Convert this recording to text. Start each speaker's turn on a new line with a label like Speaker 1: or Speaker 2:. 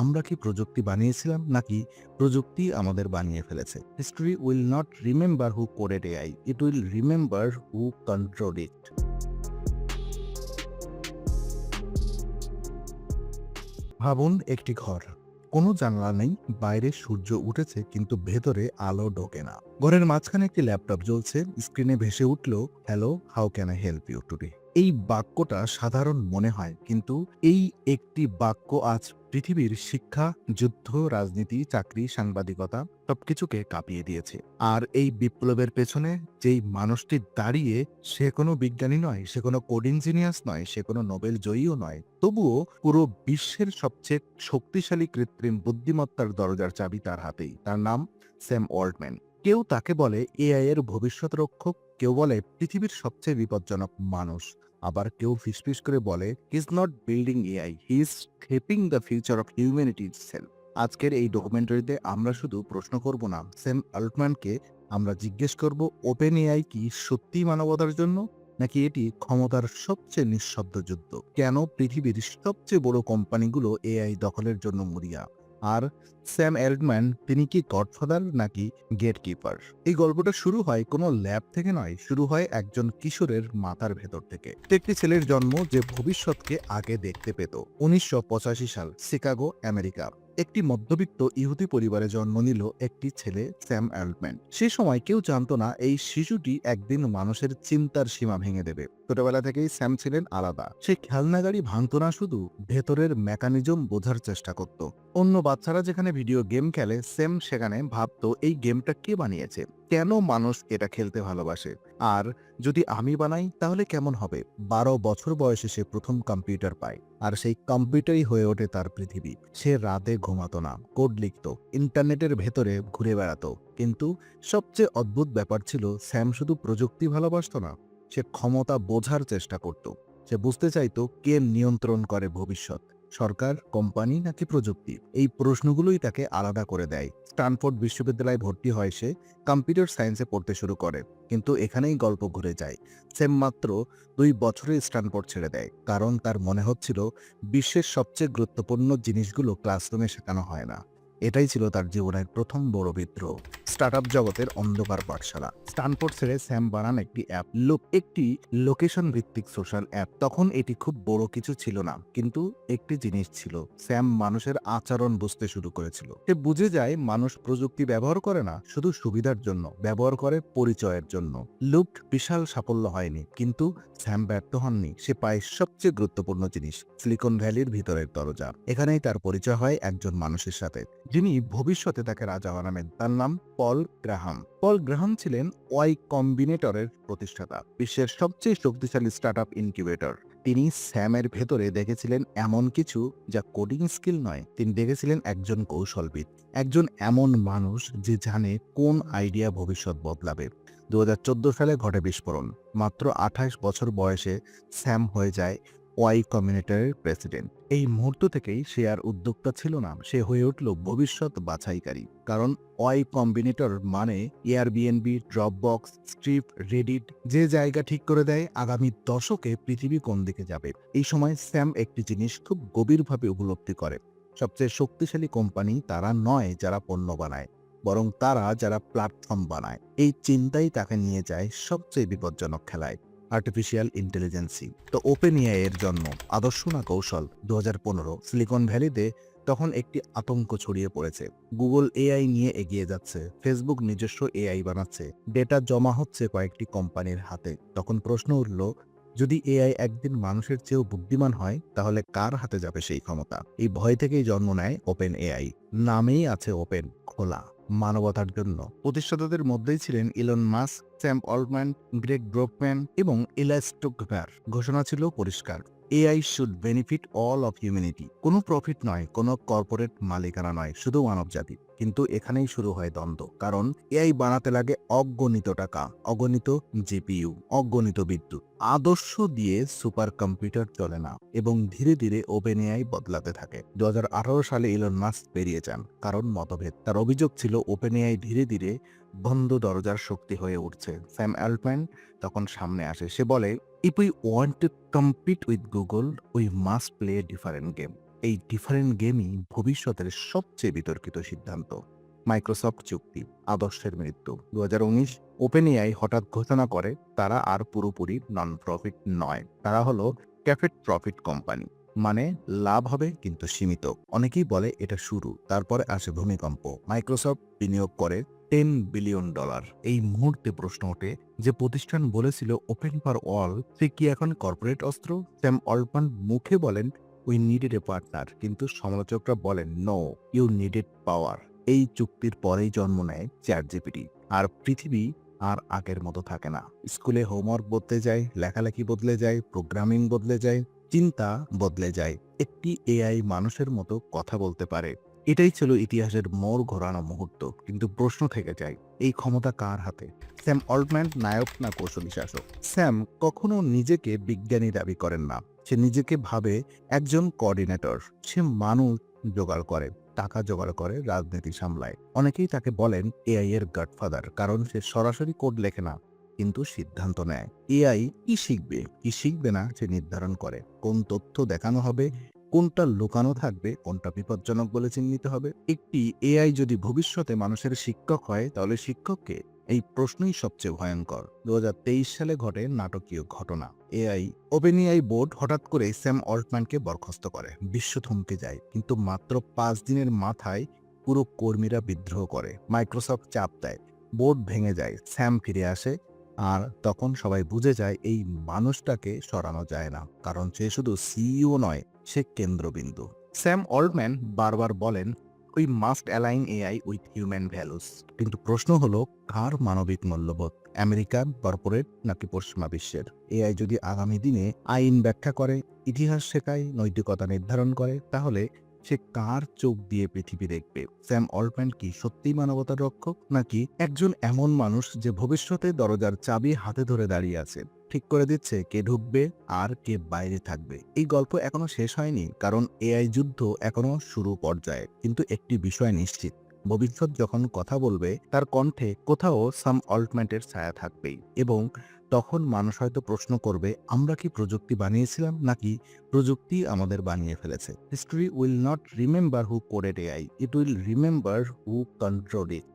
Speaker 1: আমরা কি প্রযুক্তি বানিয়েছিলাম নাকি প্রযুক্তি আমাদের বানিয়ে ফেলেছে? History will not remember who coded AI, it will remember who control it. ভাবুন একটি ঘর, কোনো জানালা নেই, বাইরে সূর্য উঠেছে কিন্তু ভেতরে আলো ঢোকে না। ঘরের মাঝখানে একটি ল্যাপটপ জ্বলছে, স্ক্রিনে ভেসে উঠল, hello, how can I help you today. এই বাক্যটা সাধারণ মনে হয়, কিন্তু এই একটি বাক্য আজ পৃথিবীর শিক্ষা, যুদ্ধ, রাজনীতি, চাকরি, সাংবাদিকতা সবকিছুকে কাঁপিয়ে দিয়েছে। আর এই বিপ্লবের পেছনে যেই মানুষটি দাঁড়িয়ে, সে কোনো বিজ্ঞানী নয়, সে কোনো কোড ইঞ্জিনিয়ার্স নয়, সে কোনো নোবেল জয়ীও নয়, তবুও পুরো বিশ্বের সবচেয়ে শক্তিশালী কৃত্রিম বুদ্ধিমত্তার দরজার চাবি তার হাতেই। তার নাম স্যাম অল্টম্যান। কেউ তাকে বলে এআই এর ভবিষ্যৎ রক্ষক, কেউ বলে পৃথিবীর সবচেয়ে বিপজ্জনক মানুষ, আবার কেউ ফিসফিস করে বলে he is not building AI, he is shaping the future of humanity itself. আজকের এই ডকুমেন্টারিতে আমরা শুধু প্রশ্ন করব না স্যাম অল্টম্যানকে, আমরা জিজ্ঞেস করব ওপেন এআই কি সত্যিই মানবতার জন্য, নাকি এটি ক্ষমতার সবচেয়ে নিঃশব্দ যুদ্ধ? কেন পৃথিবীর সবচেয়ে বড় কোম্পানিগুলো এআই দখলের জন্য মরিয়া? আর স্যাম অল্টম্যান, তিনি কি গডফাদার নাকি গেটকিপার? এই গল্পটা শুরু হয় কোনো ল্যাব থেকে নয়, শুরু হয় একজন কিশোরের মাথার ভেতর থেকে। একটি ছেলের জন্ম যে ভবিষ্যৎকে আগে দেখতে পেত। 1985 সাল, শিকাগো, আমেরিকা। একটি মধ্যবিত্ত ইহুদি পরিবারে জন্ম নিল একটি ছেলে, স্যাম অল্টম্যান। সে সময় কেউ জানতো না এই শিশুটি একদিন মানুষের চিন্তার সীমা ভেঙে দেবে। ছোটবেলা থেকেই স্যাম ছিলেন আলাদা। সে খেলনা গাড়ি ভাঙত না, শুধু ভেতরের মেকানিজম বোঝার চেষ্টা করত। অন্য বাচ্চারা যেখানে ভিডিও গেম খেলে, স্যাম সেখানে ভাবতো এই গেমটা কে বানিয়েছে, কেন মানুষ এটা খেলতে ভালোবাসে, আর যদি আমি বানাই তাহলে কেমন হবে। 12 বছর বয়সে সে প্রথম কম্পিউটার পায়, আর সেই কম্পিউটারই হয়ে ওঠে তার পৃথিবী। সে রাতে ঘুমাতো না, কোড লিখত, ইন্টারনেটের ভেতরে ঘুরে বেড়াতো। কিন্তু সবচেয়ে অদ্ভুত ব্যাপার ছিল, স্যাম শুধু প্রযুক্তি ভালোবাসত না, সে ক্ষমতা বোঝার চেষ্টা করত। সে বুঝতে চাইতো কে নিয়ন্ত্রণ করে ভবিষ্যৎ, সরকার, কোম্পানি নাকি প্রযুক্তি। এই প্রশ্নগুলোই তাকে আলাদা করে দেয়। স্ট্যানফোর্ড বিশ্ববিদ্যালয়ে ভর্তি হয় সে, কম্পিউটার সায়েন্সে পড়তে শুরু করে। কিন্তু এখানেই গল্প ঘুরে যায়। স্যাম মাত্র 2 বছরে স্ট্যানফোর্ড ছেড়ে দেয়, কারণ তার মনে হচ্ছিল বিশ্বের সবচেয়ে গুরুত্বপূর্ণ জিনিসগুলো ক্লাসরুমে শেখানো হয় না। এটাই ছিল তার জীবনের প্রথম বড় বিদ্রোহ। স্টার্টআপ জগতের অন্ধকার পাঠশালা। স্ট্যানফোর্ড ছেড়ে স্যাম বানান একটি অ্যাপ, একটি লোকেশন ভিত্তিক সোশ্যাল অ্যাপ। তখন এটি খুব বড় কিছু ছিল না, কিন্তু একটি জিনিস ছিল, স্যাম মানুষের আচরণ বুঝতে শুরু করেছিল। সে বুঝে যায় মানুষ প্রযুক্তি ব্যবহার করে না শুধু সুবিধার জন্য, ব্যবহার করে পরিচয়ের জন্য। বিশাল সাফল্য হয়নি, কিন্তু স্যাম ব্যর্থ হননি। সে পায় সবচেয়ে গুরুত্বপূর্ণ জিনিস, সিলিকন ভ্যালির ভিতরের দরজা। এখানেই তার পরিচয় হয় একজন মানুষের সাথে, যিনি ভবিষ্যতে তাকে রাজা বানাবেন। তার নাম পল গ্রাহাম। পল গ্রাহাম ছিলেন ওয়াই কম্বিনেটরের প্রতিষ্ঠাতা, বিশ্বের সবচেয়ে শক্তিশালী স্টার্টআপ ইনকিউবেটর। তিনি স্যামের ভেতরে দেখেছিলেন এমন কিছু যা কোডিং স্কিল নয়, তিনি দেখেছিলেন একজন কৌশলবিদ, একজন এমন মানুষ যে জানে কোন আইডিয়া ভবিষ্যৎ বদলাবে। 2014 সালে ঘটে বিস্ফোরণ। মাত্র 28 বছর বয়সে স্যাম হয়ে যায় ওয়াই কমিউনিটির প্রেসিডেন্ট। এই মুহূর্ত থেকেই সে আর উদ্যোক্তা ছিল না, সে হয়ে উঠল ভবিষ্যৎ বাছাইকারী। কারণ ওয়াই কম্বিনেটর মানে এয়ারবিএনবি, ড্রপবক্স, স্ট্রিপ, রেডিট, যে জায়গা ঠিক করে দেয় আগামী দশকে পৃথিবী কোন দিকে যাবে। এই সময় স্যাম একটি জিনিস খুব গভীরভাবে উপলব্ধি করে, সবচেয়ে শক্তিশালী কোম্পানি তারা নয় যারা পণ্য বানায়, বরং তারা যারা প্ল্যাটফর্ম বানায়। এই চিন্তাই তাকে নিয়ে যায় সবচেয়ে বিপজ্জনক খেলায়, আর্টিফিশিয়াল ইন্টেলিজেন্সি। তো ওপেন এআই এর জন্ম আদর্শ না কৌশল? 2015 সিলিকন ভ্যালিতে তখন একটি আতঙ্ক ছড়িয়ে পড়েছে। গুগল এআই নিয়ে এগিয়ে যাচ্ছে, ফেসবুক নিজস্ব এআই বানাচ্ছে, ডেটা জমা হচ্ছে কয়েকটি কোম্পানির হাতে। তখন প্রশ্ন উঠল, যদি এআই একদিন মানুষের চেয়েও বুদ্ধিমান হয়, তাহলে কার হাতে যাবে সেই ক্ষমতা? এই ভয় থেকেই জন্ম নেয় ওপেন এআই। নামেই আছে ওপেন, খোলা, মানবতার জন্য। প্রতিষ্ঠাতাদের মধ্যেই ছিলেন Elon Musk, Sam Altman, Greg Brockman এবং ইলাই স্টুকভার। ঘোষণা ছিল পরিষ্কার, AI should benefit all of humanity. কোনো প্রফিট নয়, কোনো কর্পোরেট মালিকানা নয়, শুধু মানবজাতি। কিন্তু এখানেই শুরু হয় দ্বন্দ্ব, কারণ এআই বানাতে লাগে অগণিত টাকা, অগণিত জিপিইউ, অগণিত বিদ্যুৎ। আদর্শ দিয়ে সুপার কম্পিউটার চলে না, এবং ধীরে ধীরে ওপেন এআই বদলাতে থাকে। 2018 সালে ইলন মাস্ক বেরিয়ে যান, কারণ মতভেদ। তার অভিযোগ ছিল ওপেন এআই ধীরে ধীরে বন্ধ দরজার শক্তি হয়ে উঠছে। স্যাম অল্টম্যান তখন সামনে আসে, সে বলে, if we want to compete with Google, we must play a different game. এই ডিফারেন্ট গেমই ভবিষ্যতের সবচেয়ে বিতর্কিত সিদ্ধান্ত। মাইক্রোসফট চুক্তি, আদর্শের মৃত্যু। 2019 ওপেন এআই হঠাৎ ঘোষণা করে তারা আর পুরোপুরি নন প্রফিট নয়, তারা হলো ক্যাফেট প্রফিট কোম্পানি। মানে লাভ হবে কিন্তু সীমিত। অনেকেই বলে এটা শুরু, তারপরে আসে ভূমিকম্প। মাইক্রোসফট বিনিয়োগ করে $10 বিলিয়ন। এই মুহূর্তে প্রশ্ন ওঠে, যে প্রতিষ্ঠান বলেছিল ওপেন ফর অল, সে কি এখন কর্পোরেট অস্ত্র? স্যাম অল্টম্যান মুখে বলেন উই নিডেড এ পার্টনার, কিন্তু সমালোচকরা বলেন নো, ইউ নিডেড পাওয়ার। এই চুক্তির পরেই জন্ম নেয় চ্যাটজিপিটি। আর পৃথিবী আর আগের মতো থাকে না। স্কুলে হোমওয়ার্ক বদলে যায়, লেখালেখি বদলে যায়, প্রোগ্রামিং বদলে যায়, চিন্তা বদলে যায়। একটি এআই মানুষের মতো কথা বলতে পারে। এটাই ছিল ইতিহাসের মোড় ঘোরানো মুহূর্ত। কিন্তু প্রশ্ন থেকে যায়, এই ক্ষমতা কার হাতে? স্যাম অল্টম্যান নায়ক না কৌশলী শাসক? স্যাম কখনো নিজেকে বিজ্ঞানী দাবি করেন না। সে নিজেকে ভাবে একজন কোঅর্ডিনেটর। সে মানুষ জোগাড় করে, টাকা জোগাড় করে, রাজনীতি সামলায়। অনেকেই তাকে বলেন এআই এর গডফাদার, কারণ সে সরাসরি কোড লেখে না, কিন্তু সিদ্ধান্ত নেয়। এআই কি শিখবে কি শিখবে না সে নির্ধারণ করে। কোন তথ্য দেখানো হবে, কোনটা লুকানো থাকবে, কোনটা বিপজ্জনক বলে চিহ্নিত হবে। একটি এআই যদি ভবিষ্যতে মানুষের শিক্ষক হয়, তাহলে শিক্ষককে? এই প্রশ্নই সবচেয়ে ভয়ঙ্কর। 2023 সালে ঘটে নাটকীয় ঘটনা। ওপেন এআই বোর্ড হঠাৎ করে স্যাম অল্টম্যানকে বরখাস্ত করে। বিশ্ব থমকে যায়, কিন্তু মাত্র 5 দিনের মাথায় পুরো কর্মীরা বিদ্রোহ করে। মাইক্রোসফট চাপ দেয়, বোর্ড ভেঙে যায়, স্যাম ফিরে আসে। আর তখন সবাই বুঝে যায় এই মানুষটাকে সরানো যায় না, কারণ সে শুধু সিইও নয়, সে কেন্দ্রবিন্দু। স্যাম অল্টম্যান বারবার বলেন we must align AI with human values. কিন্তু প্রশ্ন হলো, কার মানবিক মূল্যবোধ? আমেরিকার, কর্পোরেট, নাকি পশ্চিমা বিশ্বের? এআই যদি আগামী দিনে আইন ব্যাখ্যা করে, ইতিহাস শেখায়, নৈতিকতা নির্ধারণ করে, তাহলে সে কার চোখ দিয়ে পৃথিবী দেখবে? স্যাম অল্টম্যান কি সত্যিই মানবতার রক্ষক, নাকি একজন এমন মানুষ যে ভবিষ্যতে দরজার চাবি হাতে ধরে দাঁড়িয়ে আছে, ঠিক করে দিচ্ছে কে ঢুকবে আর কে বাইরে থাকবে? এই গল্প এখনো শেষ হয়নি, কারণ এআই যুদ্ধ এখনো শুরু পর্যায়ে। কিন্তু একটি বিষয় নিশ্চিত, ভবিষ্যৎ যখন কথা বলবে, তার কণ্ঠে কোথাও সাম অল্টম্যানের ছায়া থাকবেই। এবং তখন মানুষ হয়তো প্রশ্ন করবে, আমরা কি প্রযুক্তি বানিয়েছিলাম, নাকি প্রযুক্তি আমাদের বানিয়ে ফেলেছে? History will not remember who coded AI, it will remember who control it.